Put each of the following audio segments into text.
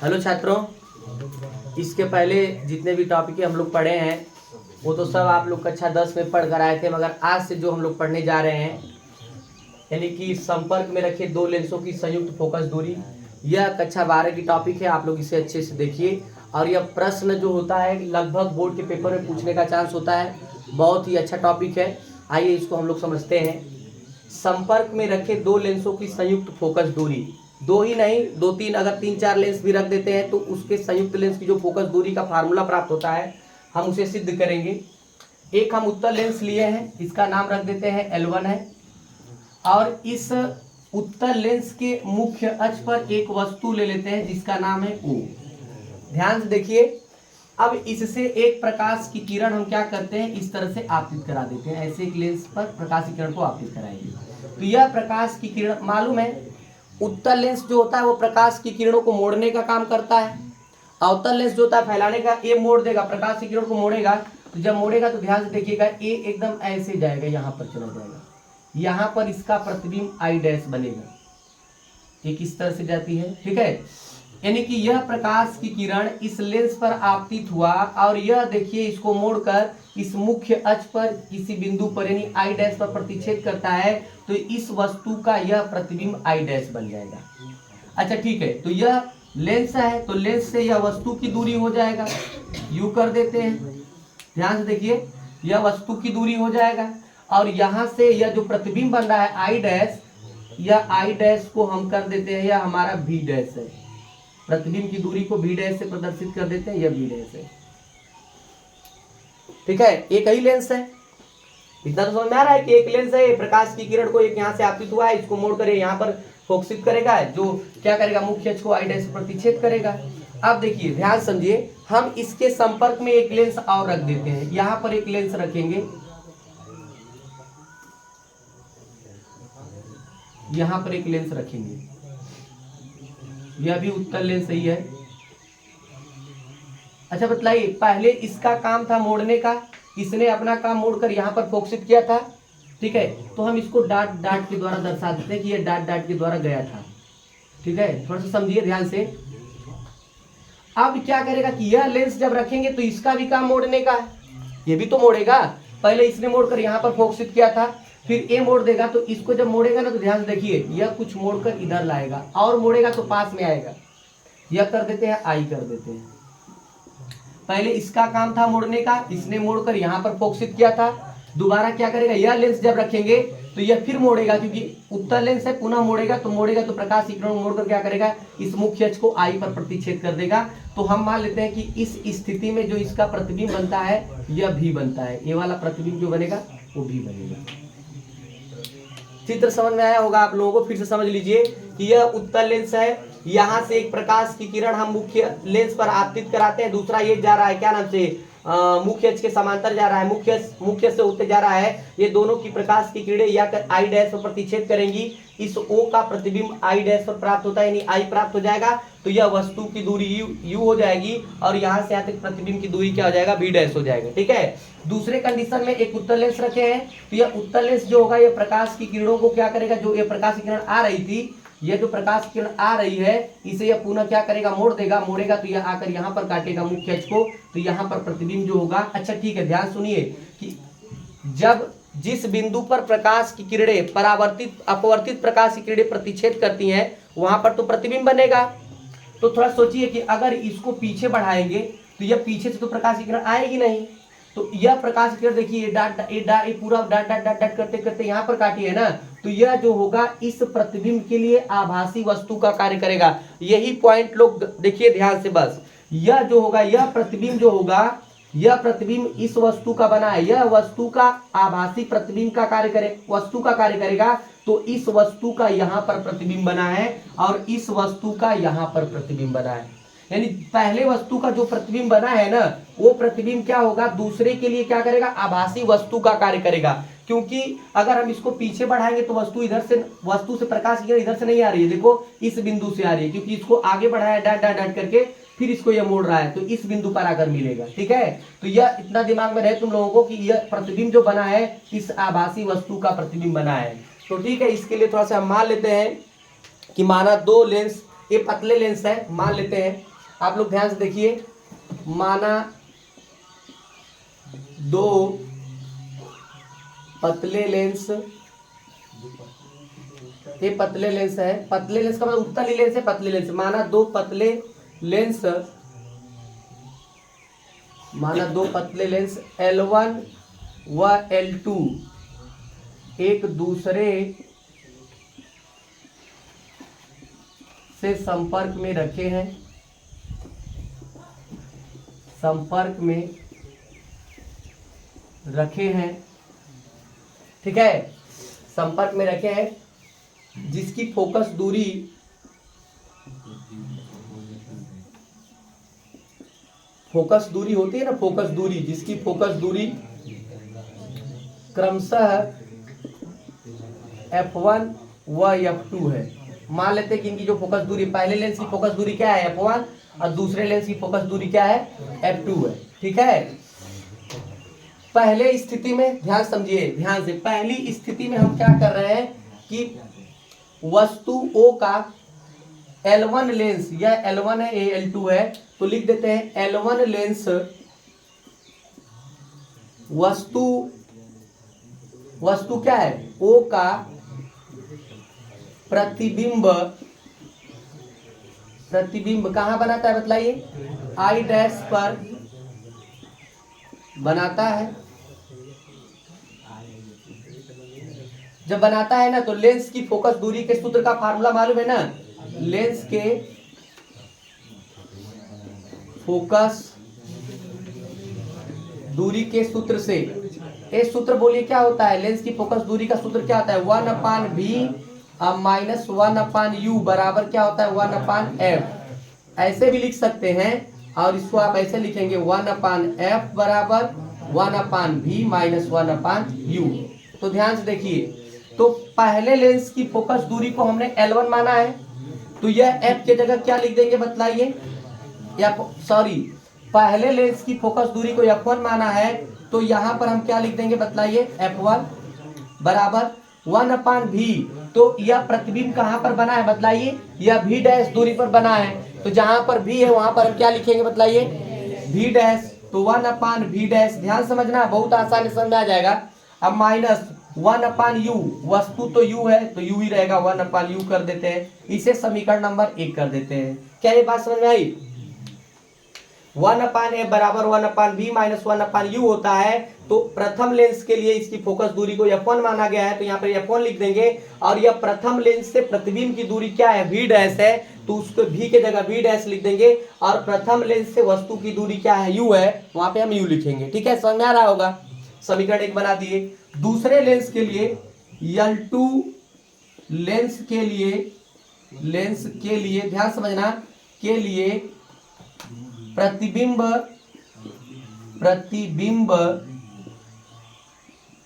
Hello छात्रों, इसके पहले जितने भी टॉपिक हम लोग पढ़े हैं वो तो सब आप लोग कक्षा 10 में पढ़ कर आए थे, मगर आज से जो हम लोग पढ़ने जा रहे हैं यानी कि संपर्क में रखे दो लेंसों की संयुक्त फोकस दूरी, यह कक्षा 12 की टॉपिक है। आप लोग इसे अच्छे से देखिए और यह प्रश्न जो होता है लगभग बोर्ड के पेपर में पूछने का चांस होता है। बहुत ही अच्छा टॉपिक है, आइए इसको हम लोग समझते हैं। संपर्क में रखे दो लेंसों की संयुक्त फोकस दूरी, दो ही नहीं दो तीन, अगर तीन चार लेंस भी रख देते हैं तो उसके संयुक्त लेंस की जो फोकस दूरी का फार्मूला प्राप्त होता है हम उसे सिद्ध करेंगे। एक हम उत्तल लेंस लिए हैं, इसका नाम रख देते हैं L1 है, और इस उत्तल लेंस के मुख्य अक्ष पर एक वस्तु ले लेते हैं जिसका नाम है O। ध्यान से देखिए, अब इससे एक प्रकाश की किरण हम क्या करते हैं, इस तरह से आपतित करा देते हैं। ऐसे एक लेंस पर प्रकाश की किरण को आपतित कराएंगे तो यह प्रकाश की किरण, मालूम है उत्तल लेंस जो होता है वो प्रकाश की किरणों को मोड़ने का काम करता है, अवतल लेंस जो होता है फैलाने का। ये मोड़ देगा, प्रकाश की किरण को मोड़ेगा, तो जब मोड़ेगा तो ध्यान से देखिएगा ये एकदम ऐसे जाएगा, यहाँ पर चला जाएगा, यहाँ पर इसका प्रतिबिंब आई डैश बनेगा, ये किस तरह से जाती है, ठीक है। यानी कि यह प्रकाश की किरण इस लेंस पर आपतित हुआ और यह देखिए इसको मोड़कर इस मुख्य अक्ष पर किसी बिंदु पर यानी आई डैश पर प्रतिच्छेद करता है, तो इस वस्तु का यह प्रतिबिंब आई डैश बन जाएगा। अच्छा ठीक है, तो यह लेंस है, तो लेंस से यह वस्तु की दूरी हो जाएगा, यू कर देते हैं। ध्यान से देखिए, यह वस्तु की दूरी हो जाएगा और यहां से यह जो प्रतिबिंब बन रहा है आई डैश, यह आई डैश को हम कर देते हैं, यह हमारा भी डैश है। प्रतिबिंब की दूरी को भी डैश से प्रदर्शित कर देते हैं, यह भी डैश है, ठीक है। एक ही लेंस है, इतना तो समझ में आ रहा है कि एक लेंस है, प्रकाश की किरण को एक यहाँ से आपतित हुआ है, इसको मोड़ कर यहाँ पर फोकसित करेगा, जो क्या करेगा मुख्य अक्ष को आई डैश से प्रतिच्छेद करेगा। अब देखिए ध्यान समझिए, हम इसके संपर्क में एक लेंस और रख देते हैं, यहाँ पर एक लेंस रखेंगे, यहाँ पर एक लेंस रखेंगे, यह भी उत्तल लेंस ही है। अच्छा बतलाइए, पहले इसका काम था मोड़ने का, इसने अपना काम मोड़कर यहाँ पर फोकसित किया था, ठीक है। तो हम इसको डाट डाट के द्वारा दर्शा देते हैं कि यह डाट डाट के द्वारा गया था, ठीक है। थोड़ा सा समझिए ध्यान से। अब क्या करेगा कि यह लेंस जब रखेंगे तो इसका भी काम मोड़ने का है, ये भी तो मोड़ेगा। पहले इसने मोड़कर यहाँ पर फोकसित किया था, फिर ये मोड़ देगा, तो इसको जब मोड़ेगा ना तो ध्यान से देखिए यह कुछ मोड़कर इधर लाएगा और मोड़ेगा तो पास में आएगा, यह कर देते हैं आई कर देते हैं। पहले इसका काम था मोड़ने का, इसने मोड़कर यहाँ पर फोकसित किया था, दोबारा क्या करेगा, यह लेंस जब रखेंगे तो यह फिर मोड़ेगा, क्योंकि उत्तल लेंस है, पुनः मोड़ेगा तो प्रकाश की किरण मोड़कर क्या करेगा, इस मुख्य अक्ष को आई पर प्रतिच्छेद कर देगा। तो हम मान लेते हैं कि इस स्थिति में जो इसका प्रतिबिंब बनता है यह भी बनता है, ये वाला प्रतिबिंब जो बनेगा वो भी बनेगा। चित्र समझ में आया होगा आप लोगों को, फिर से समझ लीजिए कि यह उत्तल लेंस है, यहाँ से एक प्रकाश की किरण हम मुख्य लेंस पर आपतित कराते हैं, दूसरा ये जा रहा है क्या नाम से, मुख्य अक्ष के समांतर जा रहा है, मुख्य से होते जा रहा है, ये दोनों की प्रकाश की किरणें या आई डैश पर प्रतिच्छेद करेंगी, इस O का प्रतिबिंब आई डैश पर प्राप्त होता है यानी आई प्राप्त हो जाएगा, तो यह वस्तु की दूरी यू हो जाएगी और यहाँ से यहाँ तक प्रतिबिंब की दूरी क्या हो जाएगा, बी डैश हो जाएगा, ठीक है। दूसरे कंडीशन में एक उत्तल लेंस रखे हैं, तो यह उत्तल लेंस जो होगा ये प्रकाश की किरणों को क्या करेगा, जो ये प्रकाश की किरण आ रही थी, ये जो प्रकाश की किरण आ रही है इसे यह पुनः क्या करेगा, मोड़ देगा, मोड़ेगा तो यह आकर यहाँ पर काटेगा मुख्य अक्ष को, तो यहाँ पर प्रतिबिंब जो होगा। अच्छा ठीक है, ध्यान सुनिए कि जब जिस बिंदु पर प्रकाश की किरणें परावर्तित अपवर्तित प्रकाश की किरणें प्रतिच्छेद करती हैं वहां पर तो प्रतिबिंब बनेगा। तो थोड़ा सोचिए कि अगर इसको पीछे बढ़ाएंगे तो यह पीछे से तो प्रकाश की किरण आएगी नहीं, तो यह प्रकाश की किरण देखिए ये पूरा डाट डाट डाट डाट करते करते यहाँ पर काटी है ना, तो यह जो होगा इस प्रतिबिंब के लिए आभासी वस्तु का कार्य करेगा। यही पॉइंट लोग देखिए ध्यान से, बस यह जो होगा यह प्रतिबिंब जो होगा, यह प्रतिबिंब इस वस्तु का बना है, यह वस्तु का आभासी प्रतिबिंब का कार्य करे, वस्तु का कार्य करेगा, तो इस वस्तु का यहाँ पर प्रतिबिंब बना है और इस वस्तु का यहाँ पर प्रतिबिंब बना है, यानी पहले वस्तु का जो प्रतिबिंब बना है ना वो प्रतिबिंब क्या होगा, दूसरे के लिए क्या करेगा, आभासी वस्तु का कार्य करेगा। क्योंकि अगर हम इसको पीछे बढ़ाएंगे तो वस्तु से प्रकाश की इधर से नहीं आ रही है, देखो इस बिंदु से आ रही है, क्योंकि इसको आगे बढ़ाया डाट डाट डाट करके फिर इसको यह मोड़ रहा है, तो इस बिंदु पर आकर मिलेगा, ठीक है। तो यह इतना दिमाग में रहे तुम लोगों को कि यह प्रतिबिंब जो बना है इस आभासी वस्तु का प्रतिबिंब बना है। तो ठीक है, इसके लिए थोड़ा सा हम मान लेते हैं कि माना दो लेंस ये पतले लेंस है, मान लेते हैं। आप लोग ध्यान से देखिए, माना दो पतले लेंस, ये पतले लेंस है, पतले लेंस का मतलब उत्तली लेंस है, पतले लेंस। माना दो पतले लेंस, माना दो पतले लेंस L1 व L2 एक दूसरे से संपर्क में रखे हैं, संपर्क में रखे हैं, ठीक है, संपर्क में रखे हैं, जिसकी फोकस दूरी होती है ना, फोकस दूरी, जिसकी फोकस दूरी क्रमशः F1 व F2 है। मान लेते हैं कि इनकी जो फोकस दूरी, पहले लेंस की फोकस दूरी क्या है F1 और दूसरे लेंस की फोकस दूरी क्या है F2 है, ठीक है। पहले स्थिति में ध्यान समझिए, ध्यान से, पहली स्थिति में हम क्या कर रहे हैं कि वस्तु O का L1 लेंस, या L1 है, ये L2 है, तो लिख देते हैं L1 लेंस वस्तु क्या है O का प्रतिबिंब कहाँ बनाता है बतलाइए, I डैश पर बनाता है। जब बनाता है ना, तो लेंस की फोकस दूरी के सूत्र का फार्मूला मालूम है ना, लेंस के फोकस दूरी के सूत्र से, ये सूत्र बोलिए क्या होता है, लेंस की फोकस दूरी का सूत्र क्या होता है, 1/v माइनस 1/u बराबर क्या होता है 1/f। ऐसे भी लिख सकते हैं, और इसको आप ऐसे लिखेंगे 1/f बराबर 1/v माइनस 1/u। तो ध्यान से देखिए, तो पहले लेंस की फोकस दूरी को हमने L1 माना है, तो यह f के जगह क्या लिख देंगे बतलाइए, या सॉरी, पहले लेंस की फोकस दूरी को F1 माना है, तो यहां पर हम क्या लिख देंगे बतलाइए, F1 बराबर 1/v। तो यह प्रतिबिंब कहां पर बना है बतलाइए, यह v डैश दूरी पर बना है, तो जहां पर v है वहां पर हम क्या लिखेंगे बतलाइए, v डैश, तो 1/v डैश। ध्यान समझना, बहुत आसानी से समझ आ जाएगा। अब माइनस 1/u, वस्तु तो u है तो u ही रहेगा, 1/u कर देते हैं, इसे समीकरण नंबर 1 कर देते हैं। क्या ये बात समझ में आई? 1/f बराबर 1/v माइनस 1/u होता है। तो प्रथम लेंस के लिए इसकी फोकस दूरी को f1 माना गया है, तो यहाँ पर f1 लिख देंगे, और यह प्रथम लेंस से प्रतिबिंब की दूरी क्या है, v डैश है, तो उसको v के जगह v डैश लिख देंगे, और प्रथम लेंस से वस्तु की दूरी क्या है, u है, वहां पे हम u लिखेंगे, ठीक है, समझ में आ रहा होगा। समीकरण 1 बना दिए। दूसरे लेंस के लिए, L2 लेंस के लिए ध्यान समझना, के लिए प्रतिबिंब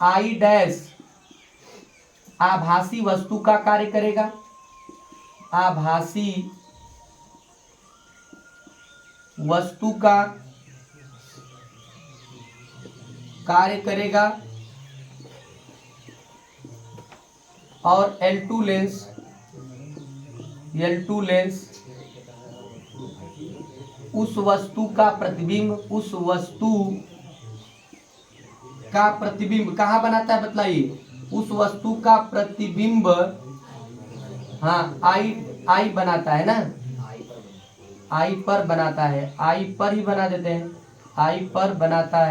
I डैश आभासी वस्तु का कार्य करेगा, आभासी वस्तु का कार्य करेगा, और L2 लेंस उस वस्तु का प्रतिबिंब कहाँ बनाता है बतलाइए, उस वस्तु का प्रतिबिंब, हाँ I बनाता है ना, I पर बनाता है, I पर ही बना देते हैं, I पर बनाता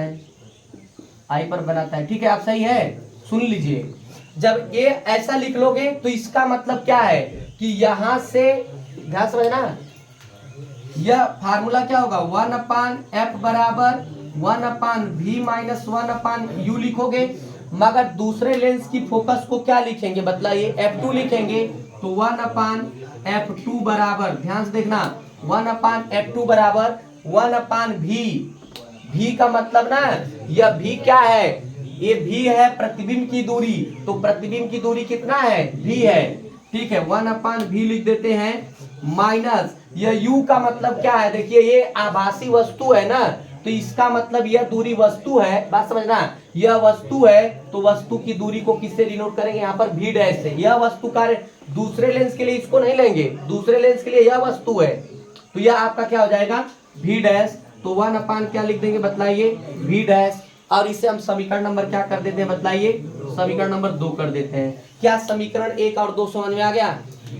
है, ठीक है, आप सही है। सुन लीजिए, जब ये ऐसा लिख लोगे तो इसका मतलब क्या है कि यहां से, ध्यान समझना, यह फार्मूला क्या होगा, 1/f बराबर 1/v माइनस 1/u लिखोगे, मगर दूसरे लेंस की फोकस को क्या लिखेंगे बतलाइए, f2 लिखेंगे, तो 1/f2 बराबर, ध्यान से देखना, 1/f2 बराबर 1/v। v का मतलब ना, यह v क्या है, ये v है प्रतिबिंब की दूरी, तो प्रतिबिंब की दूरी कितना है, v है, ठीक है, 1/v लिख देते हैं, माइनस यह u का मतलब क्या है, देखिए ये आभासी वस्तु है ना, तो इसका मतलब यह दूरी वस्तु है, बात समझना, यह वस्तु है, तो वस्तु की दूरी को किससे डिनोट करेंगे, यहाँ पर v डैश से। यह वस्तु का दूसरे लेंस के लिए इसको नहीं लेंगे, दूसरे लेंस के लिए यह वस्तु है, तो यह आपका क्या हो जाएगा v डैश। तो 1 अपान क्या लिख देंगे बतलाइए, v डैश। और इसे हम समीकरण नंबर क्या कर देते हैं बतलाइए, समीकरण नंबर 2 कर देते हैं। क्या समीकरण 1 और 2 समझ में आ गया?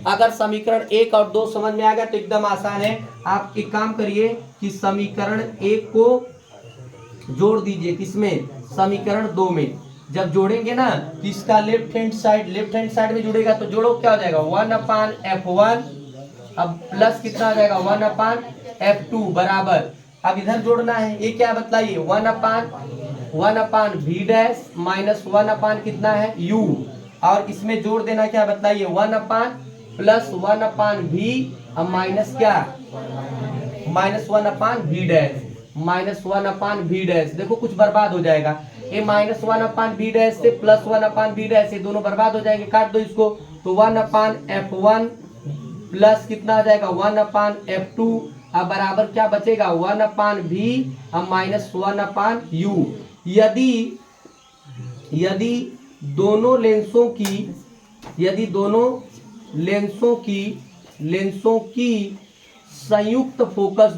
अगर समीकरण 1 और 2 समझ में आ गया तो एकदम आसान है। आप एक काम करिए कि समीकरण 1 को जोड़ दीजिए किसमें, समीकरण 2 में। जब जोड़ेंगे ना तो इसका लेफ्ट हैंड साइड में जुड़ेगा, तो जोड़ो क्या हो जाएगा 1 अपान f1, अब प्लस कितना आ जाएगा 1 अपान f2 बराबर, अब इधर जोड़ना है, ये क्या बतलाइए 1 अपान v डैश माइनस 1 अपान कितना है u, और इसमें जोड़ देना क्या बतलाइए 1 अपान प्लस 1 अपान v, अब माइनस क्या माइनस 1 अपान v डैश, माइनस 1 अपान v डैश। देखो कुछ बर्बाद हो जाएगा, ये माइनस 1 अपान v डैश से प्लस 1 अपान v डैश, ये दोनों बर्बाद हो जाएंगे, काट दो इसको। तो 1 अपान f1 प्लस कितना आ जाएगा 1 अपान f2, अब बराबर क्या बचेगा 1 अपान v, अब माइनस 1 अपान u। यदि दोनों लेंसों की संयुक्त फोकस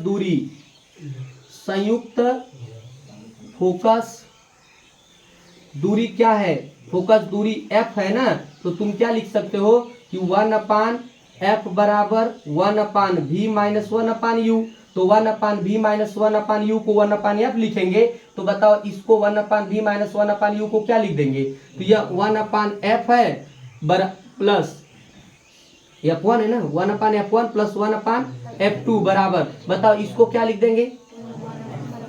दूरी क्या है, फोकस दूरी f है ना, तो तुम क्या लिख सकते हो कि 1 अपान f बराबर 1 अपान v माइनस 1 अपान u। तो 1 अपान v माइनस 1 अपान u को 1 अपान f लिखेंगे, तो बताओ इसको 1 अपान v माइनस 1 अपान u को क्या लिख देंगे, तो यह 1 अपान f है प्लस f1 है ना, 1 अपान f1 प्लस 1 अपान f2 बराबर, बताओ इसको क्या लिख देंगे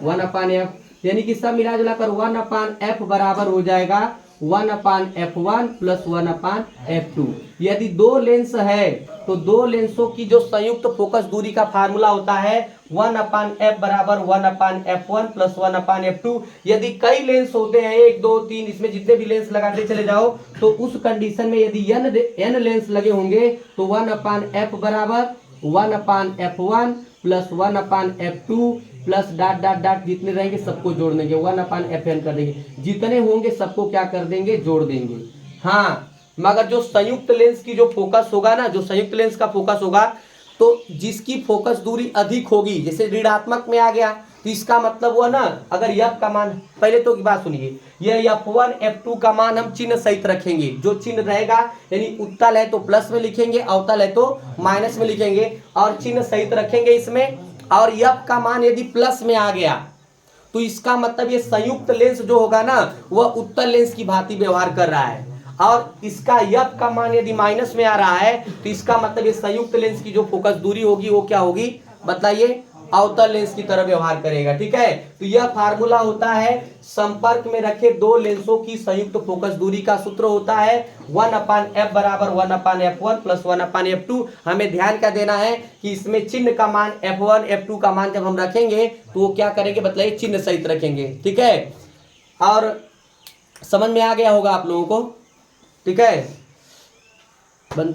1 अपान f, यानी कि सब मिला जुला कर 1 अपान f बराबर हो जाएगा 1 अपान f1 प्लस 1 अपान f2। यदि दो लेंस है तो दो लेंसों की जो संयुक्त फोकस दूरी का फार्मूला होता है 1 अपान f बराबर 1 अपान f1 प्लस 1 अपान f2। यदि कई लेंस होते हैं 1 2 3, इसमें जितने भी लेंस लगाते चले जाओ, तो उस कंडीशन में यदि n लेंस लगे होंगे तो 1 अपान f बराबर 1 अपान f1 प्लस 1 अपान f2 plus dot dot dot, जितने रहेंगे सबको जोड़ देंगे 1 अपान fn कर देंगे, जितने होंगे सबको क्या कर देंगे जोड़ देंगे। हाँ, मगर जो संयुक्त लेंस की जो फोकस होगा ना, जो संयुक्त लेंस का फोकस होगा, तो जिसकी फोकस दूरी अधिक होगी, जैसे ऋणात्मक में आ गया, तो इसका मतलब हुआ ना, अगर f का मान, पहले तो की बात सुनिए, यह f1 f2 का मान हम चिन्ह सहित रखेंगे, जो चिन्ह रहेगा यानी उत्तल है तो प्लस में लिखेंगे, अवतल है तो माइनस में लिखेंगे, और चिन्ह सहित रखेंगे इसमें। और f का मान यदि प्लस में आ गया तो इसका मतलब ये संयुक्त लेंस जो होगा ना, वह उत्तल लेंस की भांति व्यवहार कर रहा है, और इसका f का मान यदि माइनस में आ रहा है तो इसका मतलब ये संयुक्त लेंस की जो फोकस दूरी होगी वो क्या होगी बताइए, अवतल लेंस की तरह व्यवहार करेगा। ठीक है, तो यह फार्मूला होता है संपर्क में रखे दो लेंसों की संयुक्त फोकस दूरी का सूत्र होता है 1 अपान f बराबर 1 अपान f1 प्लस 1 अपान f2। हमें ध्यान क्या देना है कि इसमें चिन्ह का मान f1 f2 का मान जब हम रखेंगे तो वो क्या करेंगे बताइए, चिन्ह सहित रखेंगे। ठीक है, और समझ में आ गया होगा आप लोगों को। ठीक है, बंद।